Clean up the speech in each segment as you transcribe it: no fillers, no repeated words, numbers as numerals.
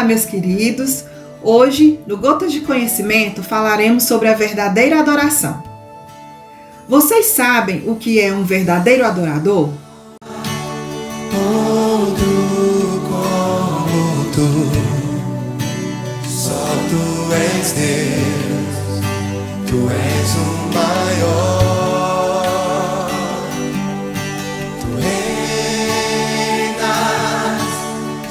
meus queridos. Hoje, no Gotas de Conhecimento, falaremos sobre a verdadeira adoração. Vocês sabem o que é um verdadeiro adorador? Todo como tu, só tu és Deus, tu és o maior, tu reinas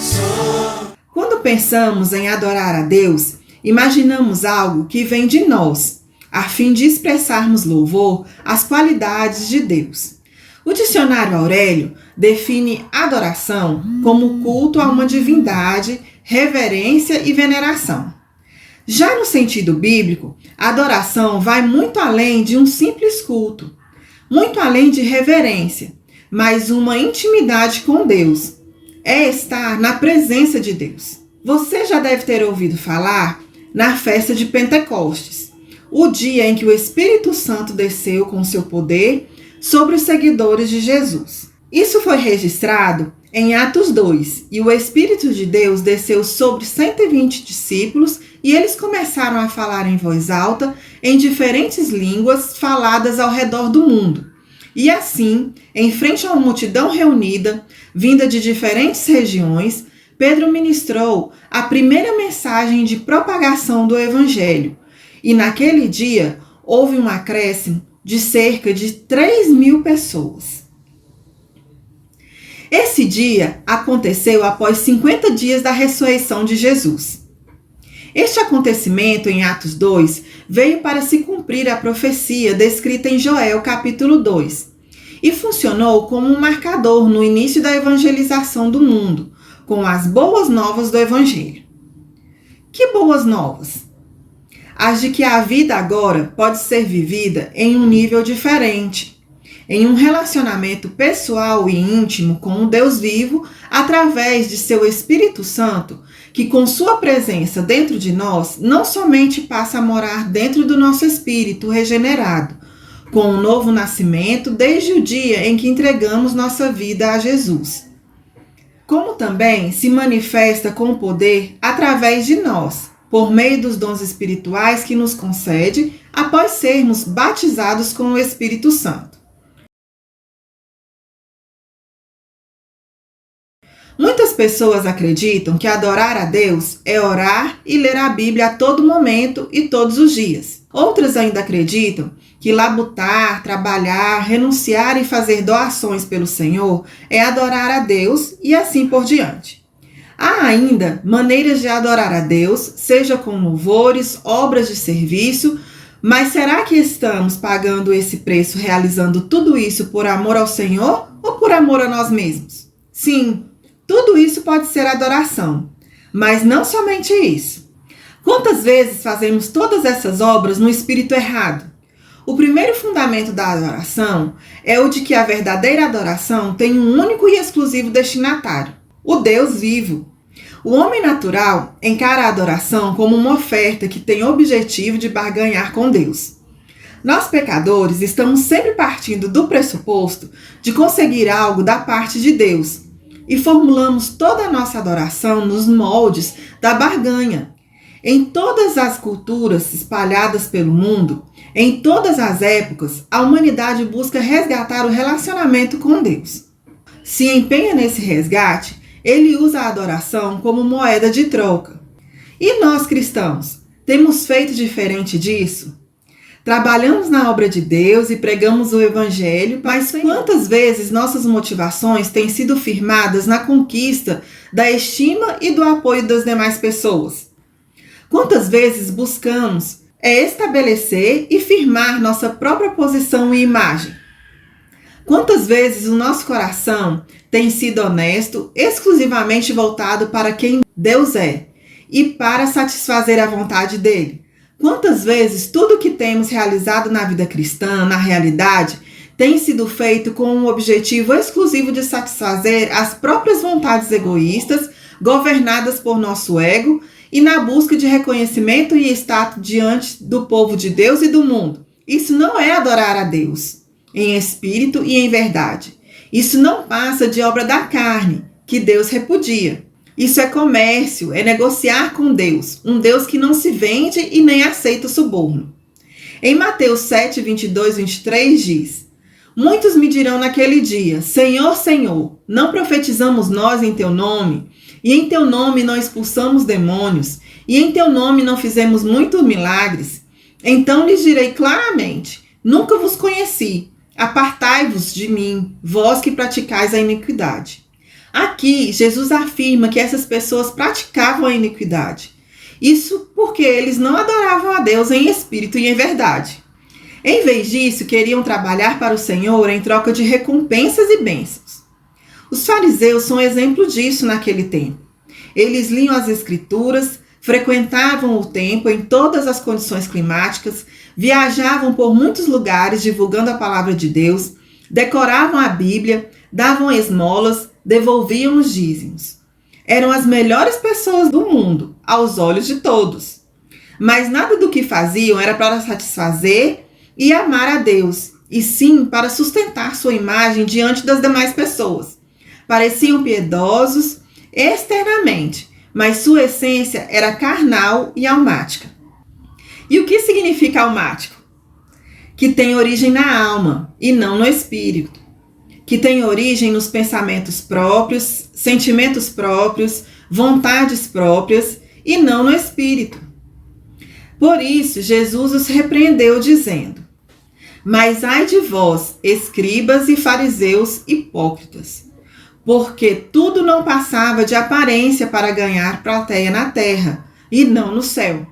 sobre. Quando pensamos em adorar a Deus, imaginamos algo que vem de nós, a fim de expressarmos louvor às qualidades de Deus. O dicionário Aurélio define adoração como culto a uma divindade, reverência e veneração. Já no sentido bíblico, a adoração vai muito além de um simples culto, muito além de reverência, mas uma intimidade com Deus. É estar na presença de Deus. Você já deve ter ouvido falar na festa de Pentecostes, o dia em que o Espírito Santo desceu com seu poder sobre os seguidores de Jesus. Isso foi registrado em Atos 2, e o Espírito de Deus desceu sobre 120 discípulos e eles começaram a falar em voz alta em diferentes línguas faladas ao redor do mundo. E assim, em frente a uma multidão reunida, vinda de diferentes regiões, Pedro ministrou a primeira mensagem de propagação do Evangelho. E naquele dia, houve um acréscimo de cerca de 3.000 pessoas. Esse dia aconteceu após 50 dias da ressurreição de Jesus. Este acontecimento em Atos 2 veio para se cumprir a profecia descrita em Joel capítulo 2 e funcionou como um marcador no início da evangelização do mundo, com as boas novas do Evangelho. Que boas novas? As de que a vida agora pode ser vivida em um nível diferente, em um relacionamento pessoal e íntimo com o Deus vivo, através de seu Espírito Santo, que com sua presença dentro de nós, não somente passa a morar dentro do nosso espírito regenerado, com um novo nascimento desde o dia em que entregamos nossa vida a Jesus, como também se manifesta com poder através de nós, por meio dos dons espirituais que nos concede após sermos batizados com o Espírito Santo. Muitas pessoas acreditam que adorar a Deus é orar e ler a Bíblia a todo momento e todos os dias. Outras ainda acreditam que labutar, trabalhar, renunciar e fazer doações pelo Senhor é adorar a Deus e assim por diante. Há ainda maneiras de adorar a Deus, seja com louvores, obras de serviço, mas será que estamos pagando esse preço realizando tudo isso por amor ao Senhor ou por amor a nós mesmos? Sim, tudo isso pode ser adoração, mas não somente isso. Quantas vezes fazemos todas essas obras no espírito errado? O primeiro fundamento da adoração é o de que a verdadeira adoração tem um único e exclusivo destinatário: o Deus vivo. O homem natural encara a adoração como uma oferta que tem o objetivo de barganhar com Deus. Nós, pecadores, estamos sempre partindo do pressuposto de conseguir algo da parte de Deus e formulamos toda a nossa adoração nos moldes da barganha. Em todas as culturas espalhadas pelo mundo, em todas as épocas, a humanidade busca resgatar o relacionamento com Deus. Se empenha nesse resgate, ele usa a adoração como moeda de troca. E nós, cristãos, temos feito diferente disso? Trabalhamos na obra de Deus e pregamos o Evangelho, mas quantas vezes nossas motivações têm sido firmadas na conquista da estima e do apoio das demais pessoas? Quantas vezes buscamos estabelecer e firmar nossa própria posição e imagem? Quantas vezes o nosso coração tem sido honesto, exclusivamente voltado para quem Deus é e para satisfazer a vontade dele? Quantas vezes tudo o que temos realizado na vida cristã, na realidade, tem sido feito com o objetivo exclusivo de satisfazer as próprias vontades egoístas, governadas por nosso ego e na busca de reconhecimento e status diante do povo de Deus e do mundo? Isso não é adorar a Deus em espírito e em verdade. Isso não passa de obra da carne, que Deus repudia. Isso é comércio, é negociar com Deus, um Deus que não se vende e nem aceita suborno. Em Mateus 7, 22, 23 diz: Muitos me dirão naquele dia: Senhor, Senhor, não profetizamos nós em teu nome? E em teu nome não expulsamos demônios? E em teu nome não fizemos muitos milagres? Então lhes direi claramente: Nunca vos conheci. Apartai-vos de mim, vós que praticais a iniquidade. Aqui, Jesus afirma que essas pessoas praticavam a iniquidade. Isso porque eles não adoravam a Deus em espírito e em verdade. Em vez disso, queriam trabalhar para o Senhor em troca de recompensas e bênçãos. Os fariseus são exemplo disso naquele tempo. Eles liam as Escrituras, frequentavam o templo em todas as condições climáticas, viajavam por muitos lugares divulgando a palavra de Deus, decoravam a Bíblia, davam esmolas, devolviam os dízimos. Eram as melhores pessoas do mundo, aos olhos de todos. Mas nada do que faziam era para satisfazer e amar a Deus, e sim para sustentar sua imagem diante das demais pessoas. Pareciam piedosos externamente, mas sua essência era carnal e almática. E o que significa almático? Que tem origem na alma e não no espírito. Que tem origem nos pensamentos próprios, sentimentos próprios, vontades próprias e não no espírito. Por isso, Jesus os repreendeu dizendo: Mas ai de vós, escribas e fariseus hipócritas, porque tudo não passava de aparência para ganhar plateia na terra e não no céu.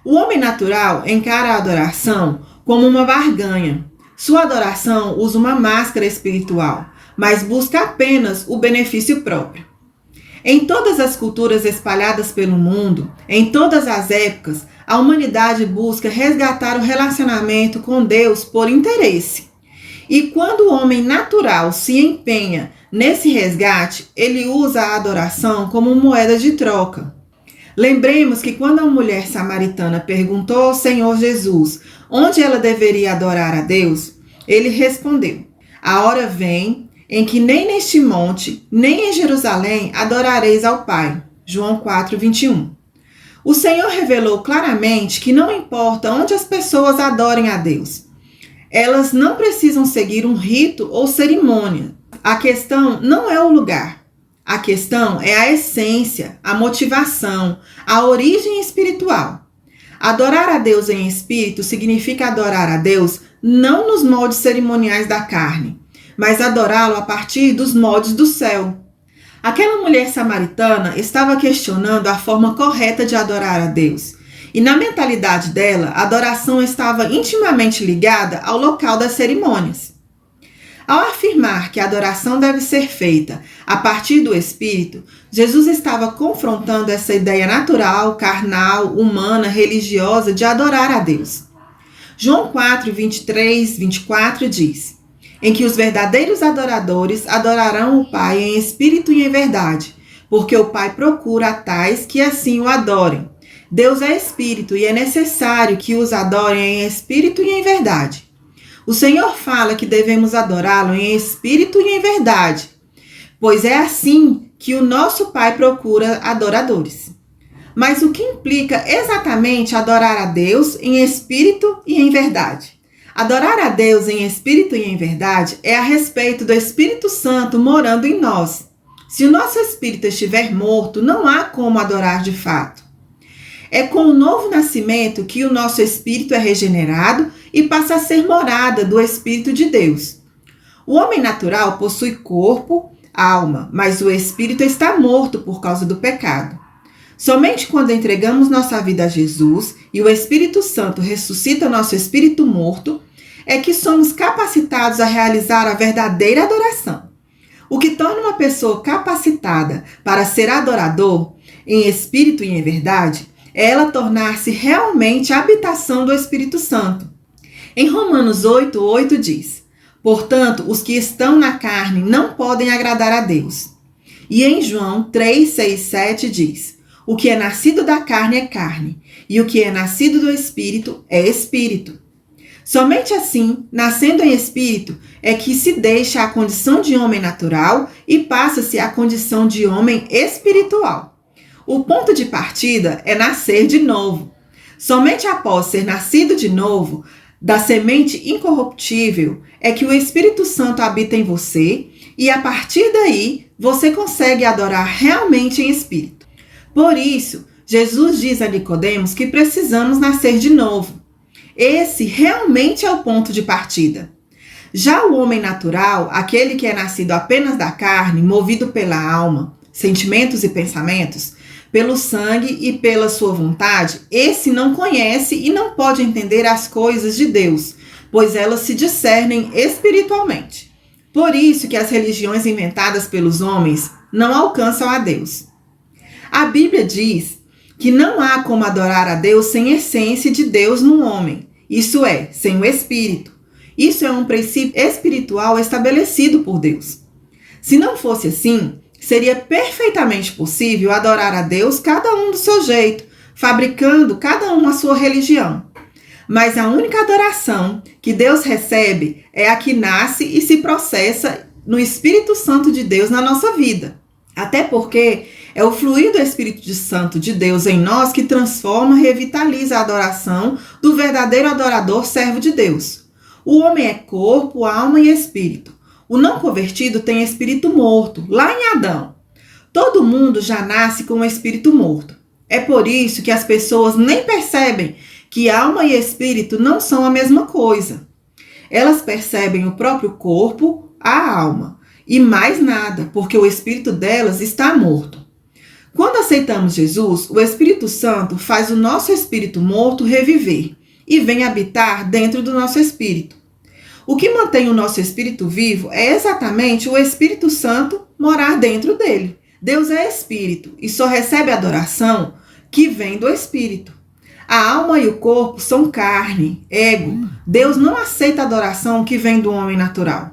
O homem natural encara a adoração como uma barganha. Sua adoração usa uma máscara espiritual, mas busca apenas o benefício próprio. Em todas as culturas espalhadas pelo mundo, em todas as épocas, a humanidade busca resgatar o relacionamento com Deus por interesse. E quando o homem natural se empenha nesse resgate, ele usa a adoração como moeda de troca. Lembremos que quando a mulher samaritana perguntou ao Senhor Jesus onde ela deveria adorar a Deus, ele respondeu: A hora vem em que nem neste monte, nem em Jerusalém adorareis ao Pai. João 4, 21. O Senhor revelou claramente que não importa onde as pessoas adorem a Deus. Elas não precisam seguir um rito ou cerimônia. A questão não é o lugar. A questão é a essência, a motivação, a origem espiritual. Adorar a Deus em espírito significa adorar a Deus não nos moldes cerimoniais da carne, mas adorá-lo a partir dos moldes do céu. Aquela mulher samaritana estava questionando a forma correta de adorar a Deus. E na mentalidade dela, a adoração estava intimamente ligada ao local das cerimônias. Ao afirmar que a adoração deve ser feita a partir do Espírito, Jesus estava confrontando essa ideia natural, carnal, humana, religiosa de adorar a Deus. João 4, 23, 24 diz: Em que os verdadeiros adoradores adorarão o Pai em espírito e em verdade, porque o Pai procura a tais que assim o adorem. Deus é espírito e é necessário que os adorem em espírito e em verdade. O Senhor fala que devemos adorá-lo em espírito e em verdade, pois é assim que o nosso Pai procura adoradores. Mas o que implica exatamente adorar a Deus em espírito e em verdade? Adorar a Deus em espírito e em verdade é a respeito do Espírito Santo morando em nós. Se o nosso espírito estiver morto, não há como adorar de fato. É com o novo nascimento que o nosso espírito é regenerado e passa a ser morada do Espírito de Deus. O homem natural possui corpo, alma, mas o espírito está morto por causa do pecado. Somente quando entregamos nossa vida a Jesus e o Espírito Santo ressuscita nosso espírito morto, é que somos capacitados a realizar a verdadeira adoração. O que torna uma pessoa capacitada para ser adorador, em espírito e em verdade, é ela tornar-se realmente a habitação do Espírito Santo. Em Romanos 8, 8 diz: Portanto, os que estão na carne não podem agradar a Deus. E em João 3, 6, 7 diz: O que é nascido da carne é carne, e o que é nascido do Espírito é Espírito. Somente assim, nascendo em espírito, é que se deixa a condição de homem natural e passa-se a condição de homem espiritual. O ponto de partida é nascer de novo. Somente após ser nascido de novo, da semente incorruptível, é que o Espírito Santo habita em você e a partir daí você consegue adorar realmente em espírito. Por isso, Jesus diz a Nicodemos que precisamos nascer de novo. Esse realmente é o ponto de partida. Já o homem natural, aquele que é nascido apenas da carne, movido pela alma, sentimentos e pensamentos, pelo sangue e pela sua vontade, esse não conhece e não pode entender as coisas de Deus, pois elas se discernem espiritualmente. Por isso que as religiões inventadas pelos homens não alcançam a Deus. A Bíblia diz que não há como adorar a Deus sem essência de Deus no homem, isso é, sem o Espírito. Isso é um princípio espiritual estabelecido por Deus. Se não fosse assim, seria perfeitamente possível adorar a Deus cada um do seu jeito, fabricando cada um a sua religião. Mas a única adoração que Deus recebe é a que nasce e se processa no Espírito Santo de Deus na nossa vida. Até porque é o fluir do Espírito Santo de Deus em nós que transforma e revitaliza a adoração do verdadeiro adorador servo de Deus. O homem é corpo, alma e espírito. O não convertido tem espírito morto, lá em Adão. Todo mundo já nasce com um espírito morto. É por isso que as pessoas nem percebem que alma e espírito não são a mesma coisa. Elas percebem o próprio corpo, a alma, e mais nada, porque o espírito delas está morto. Quando aceitamos Jesus, o Espírito Santo faz o nosso espírito morto reviver e vem habitar dentro do nosso espírito. O que mantém o nosso espírito vivo é exatamente o Espírito Santo morar dentro dele. Deus é espírito e só recebe adoração que vem do espírito. A alma e o corpo são carne, ego. Deus não aceita adoração que vem do homem natural.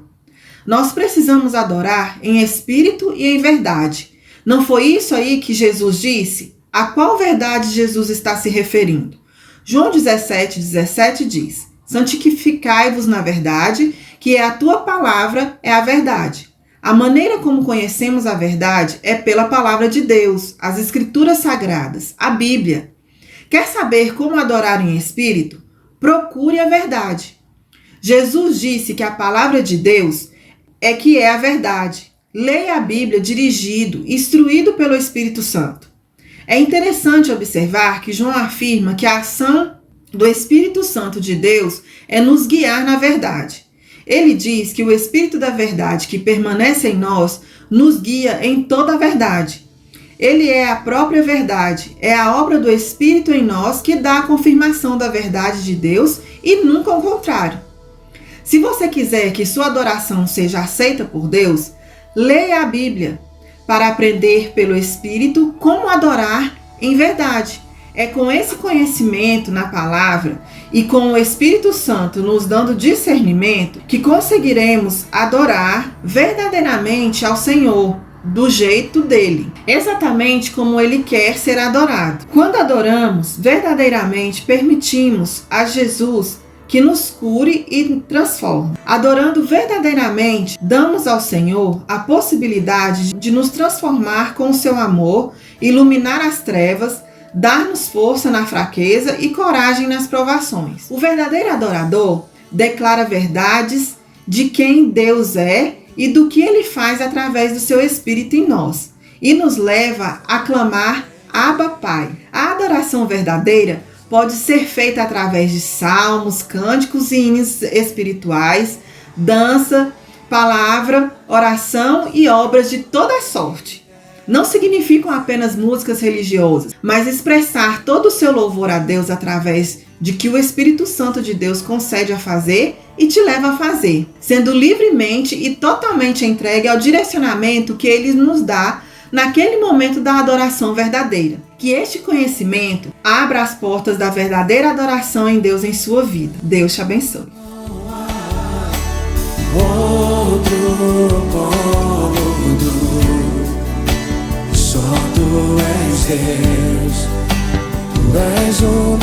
Nós precisamos adorar em espírito e em verdade. Não foi isso aí que Jesus disse? A qual verdade Jesus está se referindo? João 17:17 diz: santificai-vos na verdade, que é a tua palavra é a verdade. A maneira como conhecemos a verdade é pela palavra de Deus, as escrituras sagradas, a Bíblia. Quer saber como adorar em espírito? Procure a verdade. Jesus disse que a palavra de Deus é que é a verdade. Leia a Bíblia dirigido, instruído pelo Espírito Santo. É interessante observar que João afirma que a ação do Espírito Santo de Deus é nos guiar na verdade. Ele diz que o Espírito da verdade que permanece em nós nos guia em toda a verdade. Ele é a própria verdade, é a obra do Espírito em nós que dá a confirmação da verdade de Deus e nunca o contrário. Se você quiser que sua adoração seja aceita por Deus, leia a Bíblia para aprender pelo Espírito como adorar em verdade. É com esse conhecimento na palavra e com o Espírito Santo nos dando discernimento que conseguiremos adorar verdadeiramente ao Senhor, do jeito dele, exatamente como ele quer ser adorado. Quando adoramos verdadeiramente, permitimos a Jesus que nos cure e transforme. Adorando verdadeiramente, damos ao Senhor a possibilidade de nos transformar com o seu amor, iluminar as trevas, dar-nos força na fraqueza e coragem nas provações. O verdadeiro adorador declara verdades de quem Deus é e do que ele faz através do seu Espírito em nós, e nos leva a clamar Abba Pai. A adoração verdadeira pode ser feita através de salmos, cânticos e hinos espirituais, dança, palavra, oração e obras de toda sorte. Não significam apenas músicas religiosas, mas expressar todo o seu louvor a Deus através de que o Espírito Santo de Deus concede a fazer e te leva a fazer, sendo livremente e totalmente entregue ao direcionamento que Ele nos dá naquele momento da adoração verdadeira. Que este conhecimento abra as portas da verdadeira adoração em Deus em sua vida. Deus te abençoe. Outro cômodo, só tu és Deus, tu és o